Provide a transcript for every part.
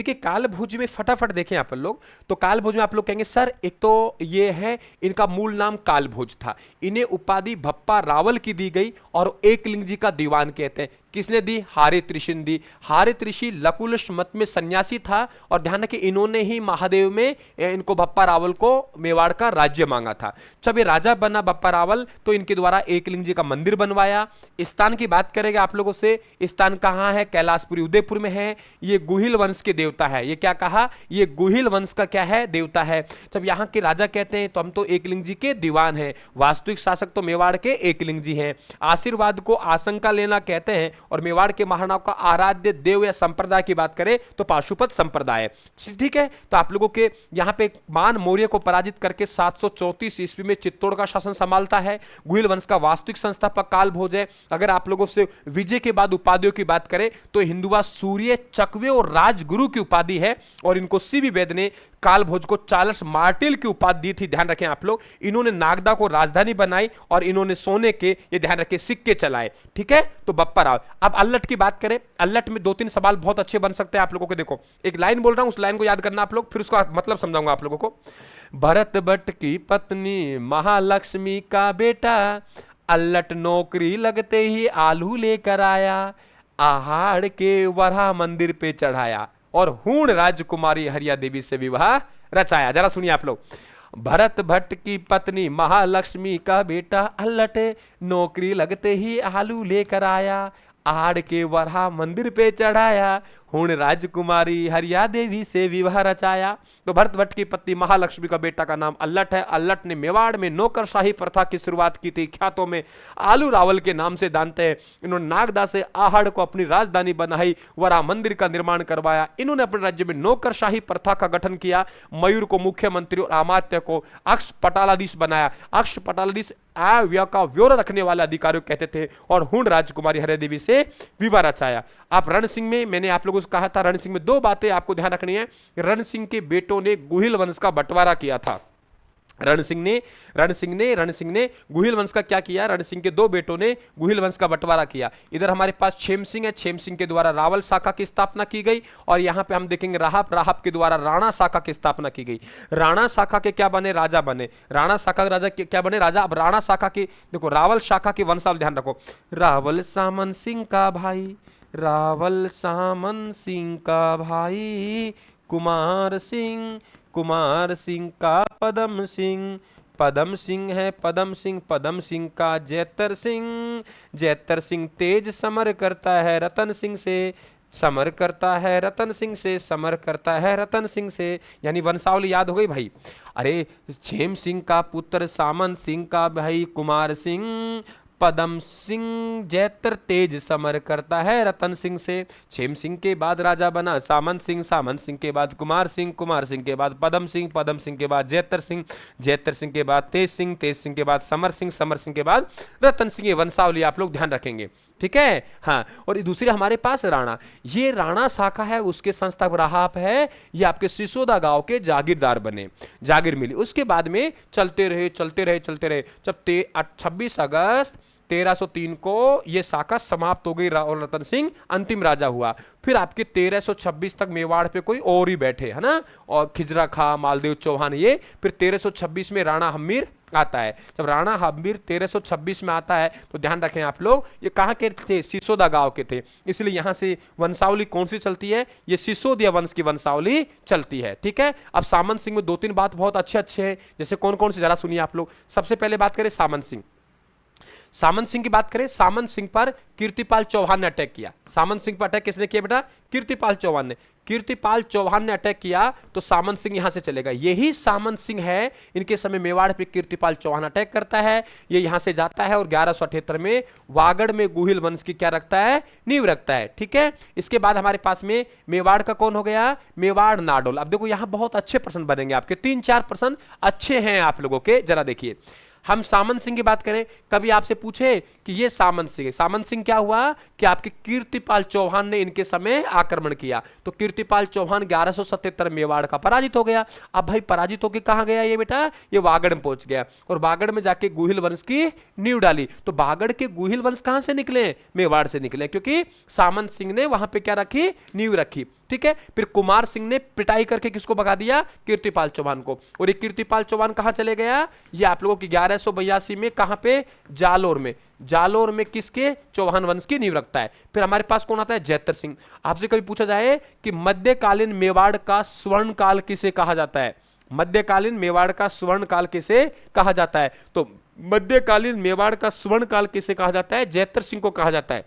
देखिए काल भोज में फटाफट देखें आप लोग, तो काल भोज में आप लोग कहेंगे सर एक तो ये है, इनका मूल नाम काल भोज था, इन्हें उपाधि भप्पा रावल की दी गई और एकलिंग जी का दीवान कहते हैं। किसने दी? हारित ऋषि ने दी। हारित ऋषि लकुलिश मत में सन्यासी था और ध्यान रखिए इन्होंने ही महादेव में इनको भप्पा रावल को मेवाड़ का राज्य मांगा था। जब ये राजा बना भप्पा रावल तो इनके द्वारा एकलिंग जी का मंदिर बनवाया। स्थान की बात करेंगे आप लोगों से, स्थान कहां है? कैलाशपुरी उदयपुर में है। ये गुहिल वंश के देवता है। ये क्या कहा? ये गुहिल वंश का क्या है? देवता है। जब यहाँ के राजा कहते हैं तो हम तो एकलिंग जी के दीवान हैं, वास्तविक शासक तो मेवाड़ के एकलिंग जी हैं। आशीर्वाद को आशंका लेना कहते हैं और मेवाड़ के महाराणाओं का आराध्य देव या संप्रदाय की बात करें तो पाशुपत संप्रदाय। ठीक है, तो आप लोगों के यहाँ पे मान मौर्य को पराजित करके 734 ईस्वी में चित्तौड़ का शासन संभालता है। गुहिल वंश का वास्तविक संस्थापक काल भोज है। अगर आप लोगों से विजय के बाद उपाधियों की बात करें तो हिंदुआ सूर्य चकवे और राजगुरु की उपाधि है और इनको सीबी वैद ने काल भोज को चार्ल्स मार्टेल की उपाधि दी थी। ध्यान रखें आप लोग, इन्होंने नागदा को राजधानी बनाई और इन्होंने सोने के, ये ध्यान रखें, सिक्के चलाए। ठीक है, तो बप्पा राव। अब अल्लट की बात करें, अल्लट में 2-3 सवाल बहुत अच्छे बन सकते हैं आप लोगों के। देखो एक लाइन बोल रहा हूं, उस लाइन को याद करना आप लोग, फिर उसका मतलब समझाऊंगा आप लोगों को। भरत भट्ट की पत्नी महालक्ष्मी का बेटा, अल्लट नौकरी लगते ही आलू लेकर आया, आहाड़ के वरा मंदिर पे चढ़ाया और हूण राजकुमारी हरिया देवी से विवाह रचाया। जरा सुनिए आप लोग। भरत भट्ट की पत्नी महालक्ष्मी का बेटा अल्लट नौकरी लगते ही आलू लेकर आया, आहाड़ के वरा मंदिर पे चढ़ाया, हूण राजकुमारी हरिया देवी से विवाह रचाया। तो भरत भट्ट की पत्नी महालक्ष्मी का बेटा का नाम अल्लट है। अल्लट ने मेवाड़ में नौकरशाही प्रथा की शुरुआत की थी। ख्यातों में आलू रावल के नाम से जानते हैं। इन्होंने नागदा से आहाड़ को अपनी राजधानी बनाई, वरा मंदिर का निर्माण करवाया। इन्होंने अपने राज्य में नौकरशाही प्रथा का गठन किया। मयूर को मुख्यमंत्री और अमात्य को अक्ष पटालाधीश बनाया। अक्ष पटालाधीश आय व्यय का ब्यौरा रखने वाले अधिकारियों कहते थे और हूण राजकुमारी हरिया देवी से विवाह रचाया। आप रण सिंह में, मैंने आप लोगों से कहा था, रण सिंह में 2 बातें आपको ध्यान रखनी है। रण सिंह के बेटों ने गुहिल वंश का बंटवारा किया था। रण सिंह ने गुहिल वंश का क्या किया? रण सिंह के 2 बेटों ने गुहिल वंश का बंटवारा किया। इधर हमारे पास छेम सिंह है, छेम सिंह के द्वारा रावल शाखा की स्थापना की गई और यहां पे हम देखेंगे राहब के द्वारा राणा शाखा की स्थापना की गई। राणा शाखा के क्या बने? राजा बने। राणा शाखा के राजा क्या बने? राजा। अब राणा शाखा की देखो, रावल शाखा की वंशावली ध्यान रखो। रावल सामन सिंह का भाई, रावल सामन सिंह का भाई, कुमार सिंह का पदम सिंह है, पदम सिंह का जैतर सिंह तेज समर करता है रतन सिंह से, समर करता है रतन सिंह से। यानी वंशावली याद हो गई भाई। अरे छेम सिंह का पुत्र सामंत सिंह का भाई कुमार सिंह, पदम सिंह जैतर तेज समर करता है रतन सिंह से। छेम सिंह के बाद राजा बना सामंत सिंह के बाद कुमार सिंह के बाद पदम सिंह के बाद जैतर सिंह के बाद तेज सिंह के बाद समर सिंह के बाद रतन सिंह। ये वंशावली आप लोग ध्यान रखेंगे। ठीक है, हाँ। और दूसरे हमारे पास राणा, ये राणा शाखा है, उसके संस्थापक राहब है। ये आपके सिसोदा गांव के जागीरदार बने, जागीर मिली। उसके बाद में चलते रहे। जब 26 अगस्त 1303 को ये शाखा समाप्त हो गई और रतन सिंह अंतिम राजा हुआ। फिर आपके 1326 तक मेवाड़ पे कोई और ही बैठे, है ना, और खिजरा खा, मालदेव चौहान, ये। फिर 1326 में राणा हम्मीर आता है। जब राणा हम्मीर 1326 में आता है तो ध्यान रखें आप लोग, ये कहाँ के थे? सिसोदा गांव के थे। इसलिए यहां से वंशावली कौन सी चलती है? ये सिसोदिया वंश की वंशावली चलती है। ठीक है, अब सामंत सिंह में 2-3 बात बहुत अच्छे हैं। जैसे कौन कौन से, जरा सुनिए आप लोग। सबसे पहले बात करें सामंत सिंह की बात करें। सामंत सिंह पर कीर्तिपाल चौहान ने अटैक किया। सामंत सिंह पर अटैक किसने किया बेटा? कीर्तिपाल चौहान ने अटैक किया तो सामंत सिंह यहां से चलेगा। यही सामंत सिंह है, इनके समय मेवाड़ पे कीर्तिपाल चौहान अटैक करता है। ये यहां से जाता है और 1178 में वागड़ में गुहिल वंश की क्या रखता है? नींव रखता है। ठीक है, इसके बाद हमारे पास में मेवाड़ का कौन हो गया? मेवाड़ नाडोल। अब देखो यहां बहुत अच्छे प्रश्न बनेंगे आपके, 3-4 प्रश्न अच्छे हैं आप लोगों के। जरा देखिए, हम सामंत सिंह की बात करें। कभी आपसे पूछे कि ये सामंत सिंह है, सामंत सिंह क्या हुआ कि आपके कीर्तिपाल चौहान ने इनके समय आक्रमण किया तो कीर्तिपाल चौहान 1177 मेवाड़ का पराजित हो गया। अब भाई पराजित होकर कहां गया ये बेटा? ये वागड़ में पहुंच गया और वागड़ में जाके गुहिल वंश की नींव डाली। तो वागड़ के गुहिल वंश कहां से निकले? मेवाड़ से निकले, क्योंकि सामंत सिंह ने वहां पे क्या रखी? नींव रखी। ठीक है। फिर कुमार सिंह ने पिटाई करके किसको भगा दिया? कीर्तिपाल चौहान को। और ये कीर्तिपाल चौहान कहां चले गया? ये आप लोगों की 1182 में कहां पे? जालोर में। जालोर में किसके? चौहान वंश की नींव रखता है। फिर हमारे पास कौन आता है? जैतर सिंह। आपसे कभी पूछा जाए कि मध्यकालीन मेवाड़ का स्वर्ण काल किसे कहा जाता है? मध्यकालीन मेवाड़ का स्वर्ण काल किसे कहा जाता है? तो मध्यकालीन मेवाड़ का स्वर्ण काल किसे कहा जाता है? जैतर सिंह को कहा जाता है।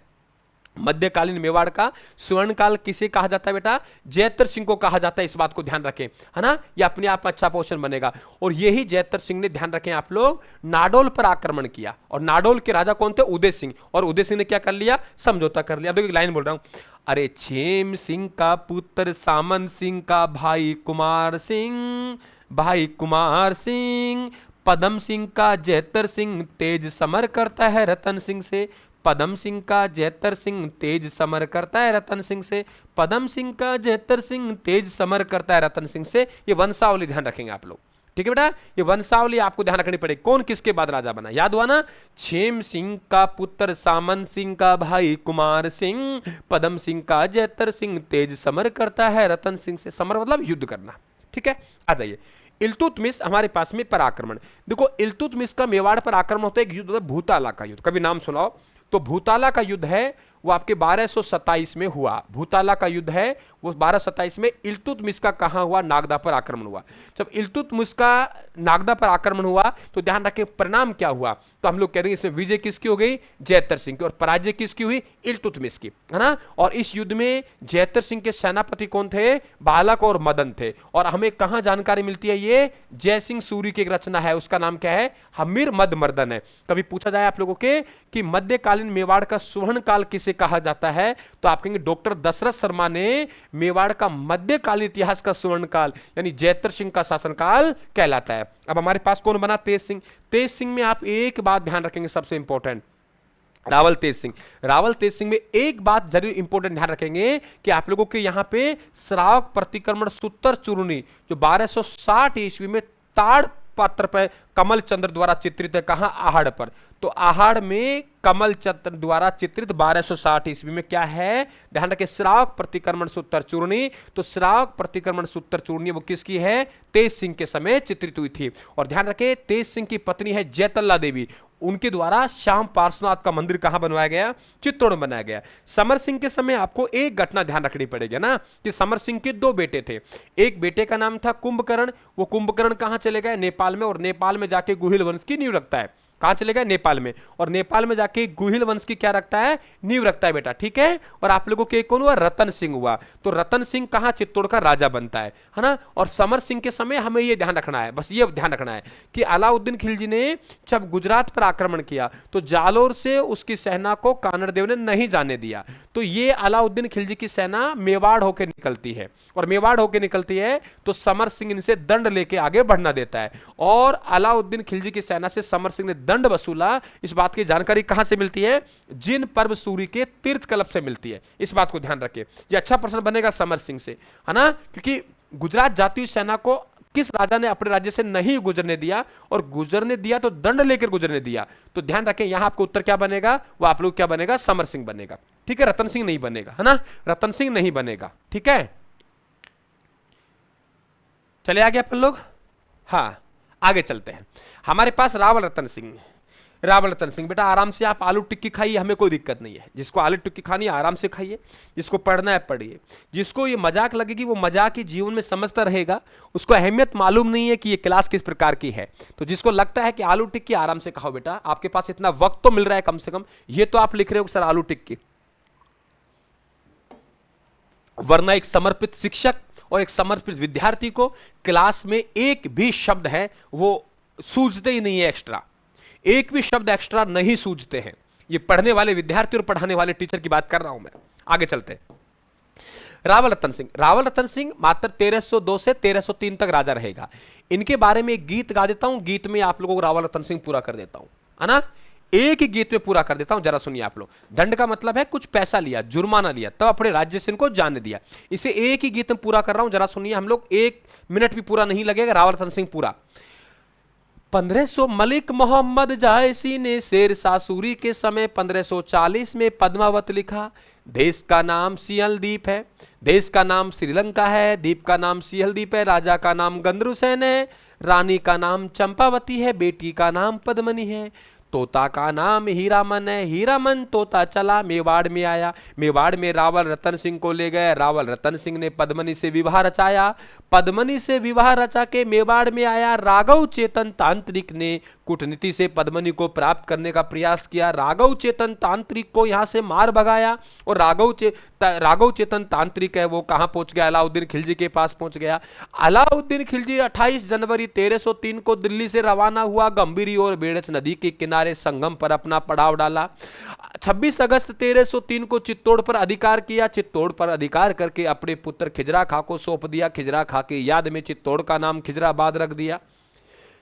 मध्यकालीन मेवाड़ का स्वर्ण काल किसे कहा जाता है बेटा? जैतर सिंह को कहा जाता है। इस बात को ध्यान रखें, है ना। ये अपने आप में अच्छा क्वेश्चन बनेगा। और यही जैतर सिंह ने, ध्यान रखें आप लोग, नाडोल पर आक्रमण किया। और नाडोल के राजा कौन थे? उदय सिंह। और उदय सिंह ने क्या कर लिया? समझौता कर लिया। अब देखो लाइन बोल रहा हूं, अरे क्षेम सिंह का पुत्र सामंत सिंह का भाई कुमार सिंह, भाई कुमार सिंह, पदम सिंह का जैतर सिंह तेज समर करता है रतन सिंह से। पदम सिंह का जैतर सिंह तेज समर करता है रतन सिंह से। पदम सिंह का जैतर सिंह तेज समर करता है रतन सिंह से। ये वंशावली ध्यान रखेंगे आप लोग, ठीक है बेटा। ये वंशावली आपको ध्यान रखनी पड़ेगी। कौन किसके बाद राजा बना, याद हुआ ना? क्षेम सिंह का पुत्र सामंत सिंह का भाई कुमार सिंह, पदम सिंह का जैतर सिंह तेज समर करता है रतन सिंह से। समर मतलब युद्ध करना, ठीक है। आ जाइए, इल्तुतमिश हमारे पास में पराक्रमण। देखो इल्तुतमिश का मेवाड़ पर आक्रमण होता है, एक युद्ध होता है भूताला का युद्ध। कभी नाम सुनाओ तो भूताला का युद्ध है वो आपके 1227 में हुआ। भूताला का युद्ध है वो 1227 में। इल्तुतमिश का कहां हुआ? नागदा पर आक्रमण हुआ। जब इल्तुतमिश का नागदा पर आक्रमण हुआ तो ध्यान रखें परिणाम क्या हुआ? तो हम लोग कह देंगे इसमें विजय किसकी हो गई? जैतर सिंह की। और पराजय किसकी हुई? इल्तुतमिश की, है ना। और इस युद्ध में जैतर सिंह के सेनापति कौन थे? बालक और मदन थे। और हमें कहां जानकारी मिलती है? ये जय सिंह सूरी की एक रचना है, उसका नाम क्या है? हमीर मद मर्दन है। कभी पूछा जाए आप लोगों के कि मध्यकालीन मेवाड़ का स्वर्ण काल किसे कहा जाता है, तो आप कहेंगे डॉक्टर दशरथ शर्मा ने मेवाड़ का मध्यकालीन इतिहास का स्वर्ण काल यानी जैतर सिंह का शासनकाल कहलाता है। अब हमारे पास कौन बना? तेज सिंह। तेज सिंह में आप एक बात ध्यान रखेंगे सबसे इंपॉर्टेंट, रावल तेज सिंह। रावल तेज सिंह में एक बात जरूर इंपॉर्टेंट ध्यान रखेंगे कि आप लोगों के यहां पे श्रावक प्रतिक्रमण सूत्र चूर्णी जो 1260 ईस्वी में ताड़ पात्र पर कमल चंद्र द्वारा चित्रित है। कहां? आहड़ पर। तो आहड़ में कमल चंद्र द्वारा चित्रित 1260 ईस्वी में क्या है? ध्यान रखें, श्रावक प्रतिक्रमण सूत्र चूर्णी। तो श्रावक प्रतिक्रमण सूत्र चूर्णी वो किसकी है? तेज सिंह के समय चित्रित हुई थी। और ध्यान रखें तेज सिंह की पत्नी है जैतल्ला देवी, उनके द्वारा श्याम पार्श्वनाथ का मंदिर कहां बनवाया गया? चित्तौड़ में बनाया गया। समर सिंह के समय आपको एक घटना ध्यान रखनी पड़ेगी ना कि समर सिंह के दो बेटे थे। एक बेटे का नाम था कुंभकर्ण। वो कुंभकर्ण कहां चले गए? नेपाल में। और नेपाल में जाके गुहिल वंश की नींव रखता है। कहां चले गए? नेपाल में। और नेपाल में जाके गुहिल वंश की क्या रखता है? नींव रखता है बेटा, ठीक है। और आप लोगों के कौन हुआ? रतन सिंह हुआ। तो रतन सिंह कहां? चित्तौड़ का राजा बनता है ना। और समर सिंह के समय हमें यह ध्यान रखना है, बस ये ध्यान रखना है कि अलाउद्दीन खिलजी ने जब गुजरात पर आक्रमण किया तो जालोर से उसकी सेना को कानड़ देव ने नहीं जाने दिया। तो ये अलाउद्दीन खिलजी की सेना मेवाड़ होकर निकलती है। और मेवाड़ होकर निकलती है तो समर सिंह इनसे दंड लेके आगे बढ़ना देता है। और अलाउद्दीन खिलजी की सेना से समर सिंह ने दंड वसूला। इस बात की जानकारी कहां से मिलती है? जिन पर्व सूरी के तीर्थ कलप से मिलती है। इस बात को ध्यान रखें, ये अच्छा प्रश्न बनेगा समर सिंह से, है ना। क्योंकि गुजरात जाती हुई सेना को किस राजा ने अपने राज्य से नहीं गुजरने दिया, और गुजरने दिया तो दंड लेकर गुजरने दिया। तो ध्यान रखें यहां आपको उत्तर क्या बनेगा? वो आप लोग क्या बनेगा? समर सिंह बनेगा, ठीक है। रतन सिंह नहीं बनेगा, है ना। रतन सिंह नहीं बनेगा, ठीक है। चले आगे अपन लोग, हाँ आगे चलते हैं। हमारे पास रावल रतन सिंह। रावल रतन सिंह बेटा आराम से आप आलू टिक्की खाइए, हमें कोई दिक्कत नहीं है। जिसको आलू टिक्की खानी है आराम से खाइए, जिसको पढ़ना है पढ़िए। जिसको ये मजाक लगेगी वो मजाक ही जीवन में समझता रहेगा, उसको अहमियत मालूम नहीं है कि ये क्लास किस प्रकार की है। तो जिसको लगता है कि आलू टिक्की आराम से खाओ बेटा, आपके पास इतना वक्त तो मिल रहा है कम से कम। ये तो आप लिख रहे हो सर आलू टिक्की, वरना एक समर्पित शिक्षक और एक समर्पित विद्यार्थी को क्लास में एक भी शब्द है वो सूझते ही नहीं है। एक्स्ट्रा एक भी शब्द एक्स्ट्रा नहीं सूझते हैं। ये पढ़ने वाले विद्यार्थी और पढ़ाने वाले टीचर की बात कर रहा हूं मैं। आगे चलते हैं। रावल रतन सिंह। रावल रतन सिंह मात्र 1302 से 1303 तक राजा रहेगा। इनके बारे में एक गीत गा देता हूं, गीत में आप लोगों को रावल रतन सिंह पूरा कर देता हूं, है ना। एक ही गीत में पूरा कर देता हूं, जरा सुनिए आप लोग। दंड का मतलब है कुछ पैसा लिया, जुर्माना लिया, तब अपने राज्य से इनको जाने दिया। इसे एक ही गीत में पूरा कर रहा हूं, जरा सुनिए। हम लोग 1 मिनट भी पूरा नहीं लगेगा। रावल रतन सिंह पूरा। 1500 मलिक मोहम्मद जायसी ने शेर शाह सूरी के समय 1540 में पद्मावत लिखा। देश का नाम सिंहल द्वीप है, देश का नाम श्रीलंका है, द्वीप का नाम सिंहल द्वीप है, राजा का नाम गंद्रुसेन है, रानी का नाम चंपावती है, बेटी का नाम पद्मनी है, तोता का नाम हीरामन है, हीरामन तोता चला मेवाड़ में आया, मेवाड़ में रावल रतन सिंह को ले गए, रावल रतन सिंह ने पद्मनी से विवाह रचाया, पद्मनी से विवाह रचा के मेवाड़ में आया, राघव चेतन तांत्रिक ने कूटनीति से पद्मनी को प्राप्त करने का प्रयास किया, राघव चेतन तांत्रिक को यहां से मार भगाया, और राघव चेतन तांत्रिक है वो कहां पहुंच गया, अलाउद्दीन खिलजी के पास पहुंच गया। अलाउद्दीन खिलजी 28 जनवरी 1303 को दिल्ली से रवाना हुआ, गंभीरी और बेड़च नदी के किनारे संगम पर अपना पड़ाव डाला। 26 अगस्त 1303 को चित्तौड़ पर अधिकार किया, चित्तौड़ पर अधिकार करके अपने पुत्र खिजरा खां को सौंप दिया, खिजरा खां की याद में चित्तौड़ का नाम खिजराबाद रख दिया,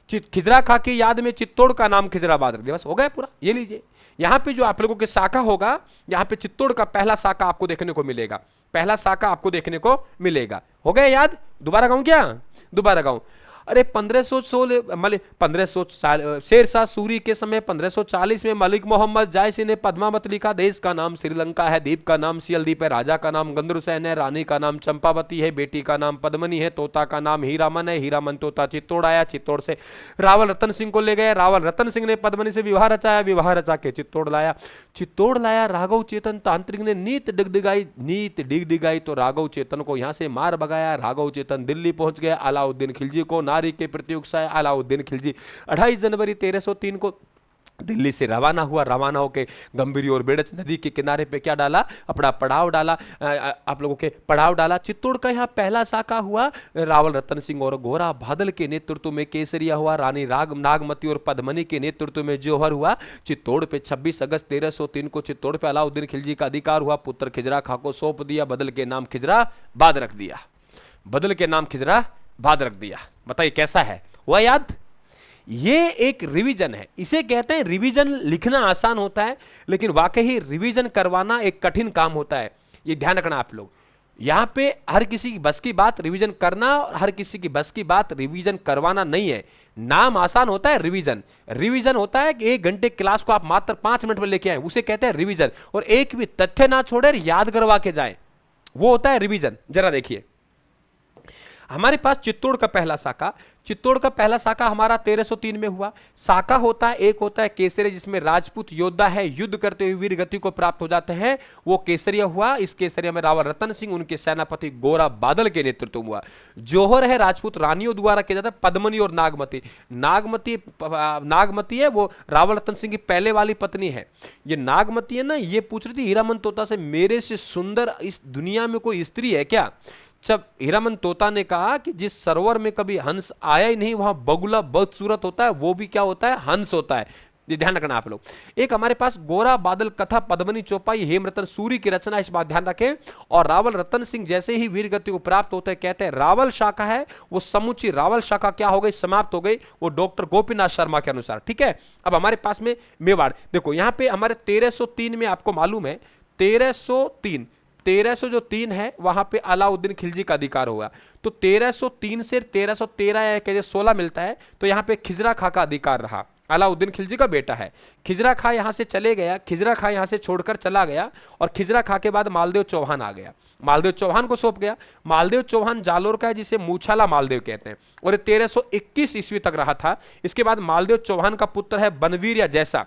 खिजरा खां की याद में चित्तौड़ का नाम खिजराबाद रख दिया। बस हो गया पूरा। ये लीजिए यहां पे जो आप लोगों के शाखा होगा, यहां पे चित्तौड़ का पहला शाखा आपको देखने को मिलेगा, पहला शाखा आपको देखने को मिलेगा। हो गया याद? दोबारा गाऊं क्या? दोबारा गाऊं। अरे 1516 शेरशाह सूरी के समय 1540 में मलिक मोहम्मद जायसी ने पद्मावत लिखा, देश का नाम श्रीलंका है, द्वीप का नाम सियल द्वीप है, राजा का नाम गंद्रुसेन है, रानी का नाम चंपावती है, बेटी का नाम पद्मनी है, तोता का नाम हीरामन है, हीरामन तोता चित्तौड़ आया, चित्तौड़ से रावल रतन सिंह को ले गए, रावल रतन सिंह ने पद्मनी से विवाह रचाया, विवाह रचा के चित्तौड़ लाया, राघव चेतन तांत्रिक ने नीत डिगडिगाई तो राघव चेतन को यहां से मार भगाया, राघव चेतन दिल्ली पहुंच गया, अलाउद्दीन खिलजी को नारी के प्रति उकसाया, अलाउद्दीन खिलजी 28 जनवरी 1303 को दिल्ली से रवाना हुआ, रवाना होकर गंभीरी और बेड़च नदी के किनारे पे क्या डाला? अपना पड़ाव डाला, आप लोगों के पड़ाव डाला। चित्तौड़ का यहाँ पहला शाखा हुआ, रावल रतन सिंह और गोरा बादल के नेतृत्व में केसरिया हुआ, रानी नागमती और पद्मनी के नेतृत्व में जौहर हुआ। चित्तौड़ पे 26 अगस्त 1303 को चित्तौड़ पे अलाउद्दीन खिलजी का अधिकार हुआ, पुत्र खिजरा खां को सौंप दिया, बदल के नाम खिजराबाद रख दिया, बदल के नाम खिजराबाद रख दिया। बताइए कैसा है? हुआ याद? ये एक रिवीजन है, इसे कहते हैं रिवीजन। लिखना आसान होता है लेकिन वाकई रिवीजन करवाना एक कठिन काम होता है, ये ध्यान रखना आप लोग। यहां पे हर किसी की बस की बात रिवीजन करना और हर किसी की बस की बात रिवीजन करवाना नहीं है। नाम आसान होता है रिवीजन, रिवीजन होता है कि 1 घंटे क्लास को आप मात्र 5 मिनट में लेके आए, उसे कहते हैं रिवीजन। और एक भी तथ्य ना छोड़े, याद करवा के जाए, वो होता है रिवीजन। जरा देखिए हमारे पास चित्तौड़ का पहला शाखा, चित्तौड़ का पहला शाखा हमारा 1303 में हुआ। शाखा होता है, एक होता है केसरिया जिसमें राजपूत योद्धा है, युद्ध करते हुए वीर गति को प्राप्त हो जाते हैं, वो केसरिया हुआ। इस केसरिया में रावल रतन सिंह, उनके सेनापति गोरा बादल के नेतृत्व हुआ। जौहर है राजपूत रानियों द्वारा किया जाता है, पद्मनी और नागमती है वो रावल रतन सिंह की पहले वाली पत्नी है। ये नागमती है ना, ये पूछ रही थी हीरामन तोता से, मेरे से सुंदर इस दुनिया में कोई स्त्री है क्या? जब हीरामन तोता ने कहा कि जिस सरोवर में कभी हंस आया ही नहीं, वहां बगुला बदसूरत होता है, वो भी क्या होता है? हंस होता है। ये ध्यान रखना आप लोग। एक हमारे पास गोरा बादल कथा, पद्मनी चौपाई, हेमरतन सूरी की रचना, इस बात ध्यान रखें। और रावल रतन सिंह जैसे ही वीर गति को प्राप्त होते हैं, कहते हैं रावल शाखा है वो समूची रावल शाखा क्या हो गई? समाप्त हो गई, वो डॉक्टर गोपीनाथ शर्मा के अनुसार। ठीक है, अब हमारे पास में मेवाड़ देखो, यहां पे हमारे 1303 में आपको मालूम है 1303 है, वहां पे अलाउद्दीन खिलजी का अधिकार हुआ। तो 1303 से 1313 या 16 मिलता है, तो यहां पे खिजरा खां का अधिकार रहा। अलाउद्दीन खिलजी का बेटा है, खिजरा खां यहां से चले गया, खिजरा खां यहां से छोड़कर चला गया, और खिजरा खां के बाद मालदेव चौहान आ गया, मालदेव चौहान को सौंप गया। मालदेव चौहान जालोर का है, जिसे मूछाला मालदेव कहते हैं, और 1321 ईस्वी तक रहा था। इसके बाद मालदेव चौहान का पुत्र है बनवीर या जैसा,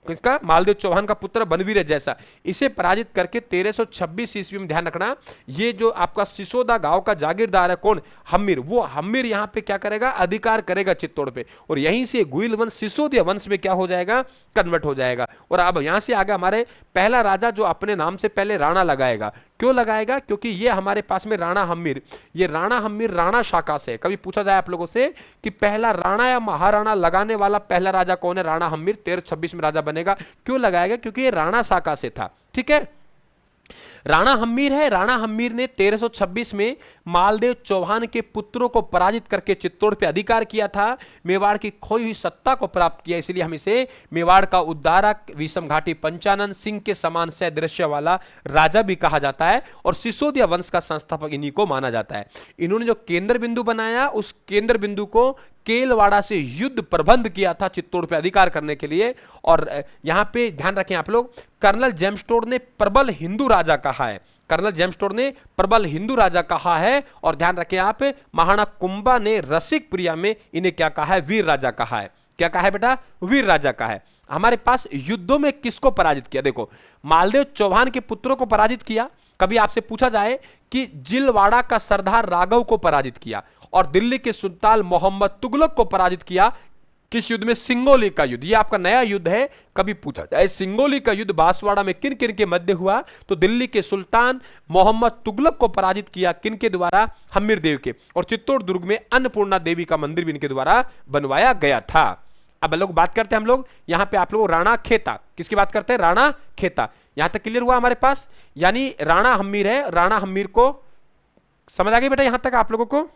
किसका? मालदेव चौहान का पुत्र बनवीर जैसा, इसे पराजित करके 1326 ईस्वी में, ध्यान रखना, ये जो आपका सिसोदा गांव का जागीरदार है कौन? हम्मीर, वो हम्मीर यहां पे क्या करेगा? अधिकार करेगा चित्तौड़ पे, और यहीं से गुइल वंश सिसोदिया वंश में क्या हो जाएगा? कन्वर्ट हो जाएगा। और अब यहां से आगे हमारे पहला राजा जो अपने नाम से पहले राणा लगाएगा। क्यों लगाएगा? क्योंकि ये हमारे पास में राणा हम्मीर, ये राणा हम्मीर राणा शाखा से, कभी पूछा जाए आप लोगों से कि पहला राणा या महाराणा लगाने वाला पहला राजा कौन है? राणा हम्मीर 1326 में राजा बनेगा। क्यों लगाएगा? क्योंकि ये राणा शाखा से था। ठीक है, राणा हम्मीर है, राणा हम्मीर ने 1326 में मालदेव चौहान के पुत्रों को पराजित करके चित्तौड़ पे अधिकार किया था, मेवाड़ की खोई हुई सत्ता को प्राप्त किया। इसलिए हम इसे मेवाड़ का उद्धारक, विषम घाटी पंचानन सिंह के समान सदृश्य वाला राजा भी कहा जाता है, और सिसोदिया वंश का संस्थापक इन्हीं को माना जाता है। इन्होंने जो केंद्र बिंदु बनाया, उस केंद्र बिंदु को केलवाड़ा से युद्ध प्रबंध किया था चित्तौड़ पे अधिकार करने के लिए। और यहां पे ध्यान रखें आप लोग, कर्नल जेम्स टोड ने प्रबल हिंदू राजा कहा है, कर्नल जेम्स टोड ने प्रबल हिंदू राजा कहा है। और ध्यान रखें आप, महाराणा कुंभा ने रसिक प्रिया में इन्हें क्या कहा है, वीर राजा कहा है। क्या कहा है बेटा, वीर राजा कहा है। हमारे पास युद्धों में किसको पराजित किया, देखो मालदेव चौहान के पुत्रों को पराजित किया। कभी आपसे पूछा जाए कि जिलवाड़ा का सरदार राघव को पराजित किया, और दिल्ली के सुल्तान मोहम्मद तुगलक को पराजित किया किस युद्ध में, सिंगोली का युद्ध। ये आपका नया युद्ध है, कभी पूछा जाए सिंगोली का युद्ध बांसवाड़ा में किन किन के मध्य हुआ, तो दिल्ली के सुल्तान मोहम्मद तुगलक को पराजित किया किन के द्वारा, हमीर देव के। और चित्तौड़ दुर्ग में अन्नपूर्णा देवी का मंदिर भी इनके द्वारा बनवाया गया था। अब लोग बात करते हैं हम लोग यहां पे आप लोग राणा खेता, किसकी बात करते हैं, राणा खेता। यहां तक क्लियर हुआ हमारे पास, यानी राणा हम्मीर है, राणा हम्मीर को समझ आ गई बेटा यहां तक आप लोगों को।